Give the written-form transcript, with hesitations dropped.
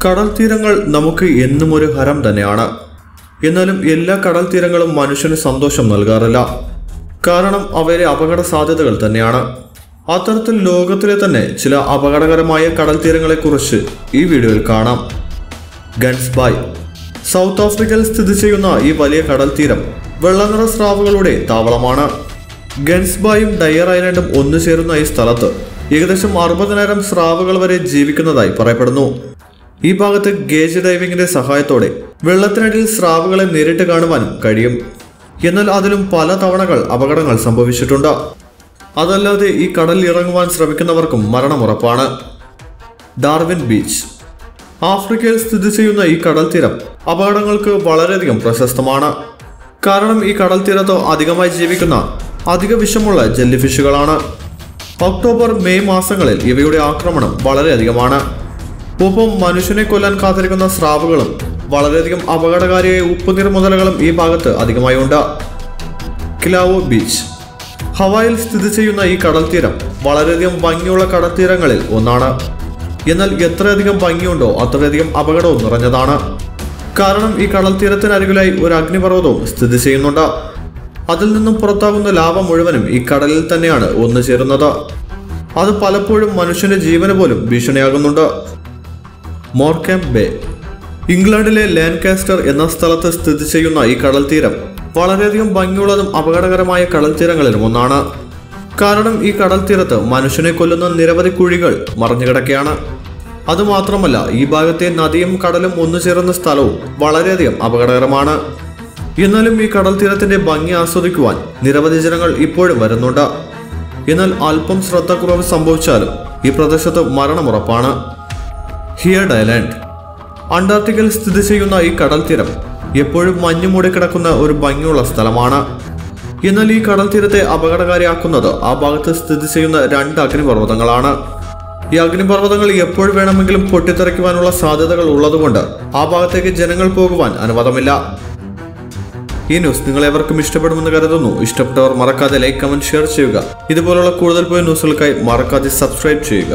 കടൽ തീരങ്ങൾ നമുക്ക് എന്നും ഒരു ഹരം തന്നെയാണ്. എന്നാലും എല്ലാ കടൽ തീരങ്ങളും മനുഷ്യന് സന്തോഷം നൽകാറില്ല. കാരണം അവയിലെ അപകട സാധ്യതകൾ തന്നെയാണ്. അത്തരത്തിൽ ലോകത്തിലെ തന്നെ ചില അപകടകരമായ കടൽ തീരങ്ങളെക്കുറിച്ച് ഈ വീഡിയോയിൽ കാണാം. Guns by. സൗത്ത് ആഫ്രിക്കയിൽ സ്ഥിതി ചെയ്യുന്ന ഈ വലിയ കടൽ തീരം വെള്ളനിറ സ്രാവുകളുടെ താവളമാണ്. ഗൺസ് ബായും ഡയർ ഐലൻഡും ഒന്നു ചേരുന്ന ഈ സ്ഥലത്ത് ഏകദേശം 60,000 സ്രാവുകൾ വരെ ജീവിക്കുന്നതായി പറയപ്പെടുന്നു. ഈ ഭാഗത്ത് ഗേജ് ഡൈവിംഗിന്റെ സഹായത്തോടെ വെള്ളത്തിനടിയിൽ സ്രാവുകളെ നേരിട്ട് കാണുവാനും കഴിയും. എന്നാൽ അതിലും പല തവണകൾ അപകടങ്ങൾ സംഭവിച്ചിട്ടുണ്ട്. അതല്ലാതെ ഈ കടലിൽ ഇറങ്ങുവാൻ ശ്രമിക്കുന്നവർക്കും മരണമുറപ്പാണ്. Darwin beach. ആഫ്രിക്കയിൽ സ്ഥിതി ചെയ്യുന്ന ഈ കടൽ തീരം അപകടങ്ങൾക്ക് വളരെയധികം പ്രശസ്തമാണ്. കാരണം ഈ കടൽ തീരത്ത് അധികമായി ജീവിക്കുന്ന അധിക വിഷമുള്ള ജെല്ലി ഫിഷുകളാണ്. ഒക്ടോബർ മെയ് മാസങ്ങളിൽ ഇവയുടെ ആക്രമണം വളരെയധികമാണ്. ഒപ്പം മനുഷ്യനെ കൊല്ലാൻ കാത്തിരിക്കുന്ന സ്രാവുകളും വളരെയധികം അപകടകാരിയായ ഉപ്പുനീർമുതലകളും ഈ ഭാഗത്ത് അധികമായി ഉണ്ട്. കിലാവോ ബീച്ച്. ഹവായിൽ സ്ഥിതി ചെയ്യുന്ന ഈ കടൽ തീരം വളരെയധികം ഭംഗിയുള്ള കടൽ തീരങ്ങളിൽ ഒന്നാണ്. എന്നാൽ എത്രയധികം ഭംഗിയുണ്ടോ അത്രയധികം അപകടവും നിറഞ്ഞതാണ്. കാരണം ഈ കടൽ തീരത്തിനരികിലായി ഒരു അഗ്നിപർവ്വതവും സ്ഥിതി ചെയ്യുന്നുണ്ട്. അതിൽ നിന്നും പുറത്താകുന്ന ലാവ മുഴുവനും ഈ കടലിൽ തന്നെയാണ് ഒന്നു ചേരുന്നത്. അത് പലപ്പോഴും മനുഷ്യന്റെ ജീവന് പോലും ഭീഷണിയാകുന്നുണ്ട്. മോർക്കം ബേ. ഇംഗ്ലണ്ടിലെ ലാൻകാസ്റ്റർ എന്ന സ്ഥലത്ത് സ്ഥിതി ചെയ്യുന്ന ഈ കടൽ തീരം വളരെയധികം ഭംഗിയുള്ളതും അപകടകരമായ കടൽ തീരങ്ങളിലും ഒന്നാണ്. കാരണം ഈ കടൽ തീരത്ത് മനുഷ്യനെ കൊല്ലുന്ന നിരവധി കുഴികൾ മറഞ്ഞുകിടക്കുകയാണ്. അതുമാത്രമല്ല, ഈ ഭാഗത്തെ നദിയും കടലും ഒന്നു ചേരുന്ന സ്ഥലവും വളരെയധികം അപകടകരമാണ്. എന്നാലും ഈ കടൽ തീരത്തിന്റെ ഭംഗി ആസ്വദിക്കുവാൻ നിരവധി ജനങ്ങൾ ഇപ്പോഴും വരുന്നുണ്ട്. എന്നാൽ അല്പം ശ്രദ്ധക്കുറവ് സംഭവിച്ചാലും ഈ പ്രദേശത്ത് മരണമുറപ്പാണ്. Heard island. അന്റാർട്ടിക്കയിൽ സ്ഥിതി ചെയ്യുന്ന ഈ കടൽ തീരം എപ്പോഴും മഞ്ഞു മൂടിക്കിടക്കുന്ന ഒരു ഭംഗിയുള്ള സ്ഥലമാണ്. എന്നാൽ ഈ കടൽ തീരത്തെ അപകടകാരിയാക്കുന്നത് ആ ഭാഗത്ത് സ്ഥിതി ചെയ്യുന്ന 2 അഗ്നിപർവ്വതങ്ങളാണ്. ഈ അഗ്നിപർവ്വതങ്ങൾ എപ്പോൾ വേണമെങ്കിലും പൊട്ടിത്തെറിക്കുവാനുള്ള സാധ്യതകൾ ഉള്ളതുകൊണ്ട് ആ ഭാഗത്തേക്ക് ജനങ്ങൾ പോകുവാൻ അനുവാദമില്ല. ഈ ന്യൂസ് നിങ്ങളെവർക്കും ഇഷ്ടപ്പെടുമെന്ന് കരുതുന്നു. ഇഷ്ടപ്പെട്ടവർ മറക്കാതെ ലൈക്ക്, കമന്റ്, ഷെയർ ചെയ്യുക. ഇതുപോലുള്ള കൂടുതൽ ന്യൂസുകൾക്കായി മറക്കാതെ സബ്സ്ക്രൈബ് ചെയ്യുക.